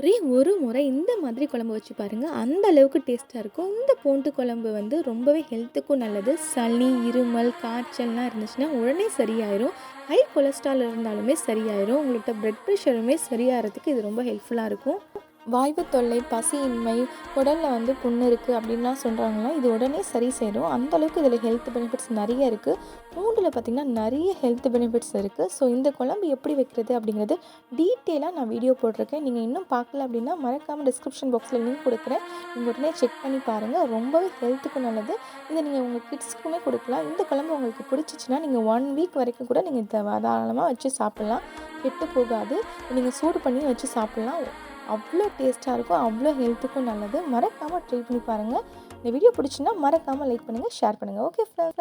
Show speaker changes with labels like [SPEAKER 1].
[SPEAKER 1] ஒரே ஒரு முறை இந்த மாதிரி குழம்பு வச்சு பாருங்கள், அந்த அளவுக்கு டேஸ்ட்டாக இருக்கும். இந்த பூண்டு குழம்பு வந்து ரொம்பவே ஹெல்த்துக்கும் நல்லது. சளி, இருமல், காய்ச்சல்லாம் இருந்துச்சுன்னா உடனே சரியாயிரும். ஹை கொலஸ்ட்ரால் இருந்தாலுமே சரியாயிரும். உங்கள்கிட்ட பிளட் ப்ரெஷருமே சரியாகிறதுக்கு இது ரொம்ப ஹெல்ப்ஃபுல்லாக இருக்கும். வாய்வு தொல்லை, பசியின்மை, குடலில் வந்து புண்ணு இருக்குது அப்படின்லாம் சொல்கிறாங்களா, இது உடனே சரி செய்யும். அந்தளவுக்கு இதில் ஹெல்த் பெனிஃபிட்ஸ் நிறைய இருக்குது. பூண்டில் பார்த்திங்கன்னா நிறைய ஹெல்த் பெனிஃபிட்ஸ் இருக்குது. ஸோ இந்த குழம்பு எப்படி வைக்கிறது அப்படிங்கிறது டீட்டெயிலாக நான் வீடியோ போட்டிருக்கேன். நீங்கள் இன்னும் பார்க்கல அப்படின்னா மறக்காமல் டிஸ்கிரிப்ஷன் பாக்ஸில் லிங்க் கொடுக்குறேன். நீங்கள் உடனே செக் பண்ணி பாருங்கள். ரொம்பவே ஹெல்த்துக்கும் நல்லது. இதை நீங்கள் உங்கள் கிட்ஸ்க்குமே கொடுக்கலாம். இந்த குழம்பு உங்களுக்கு பிடிச்சிச்சின்னா நீங்கள் 1 வீக் வரைக்கும் கூட நீங்கள் தாராளமாக வச்சு சாப்பிட்லாம். கெட்டு போகாது. நீங்கள் சூடு பண்ணி வச்சு சாப்பிட்லாம். அவ்வளோ டேஸ்ட்டாக இருக்கும். அவ்வளோ ஹெல்த்துக்கும் நல்லது. மறக்காமல் ட்ரை பண்ணி பாருங்கள். இந்த வீடியோ பிடிச்சுன்னா மறக்காமல் லைக் பண்ணுங்கள், ஷேர் பண்ணுங்கள். Okay friends.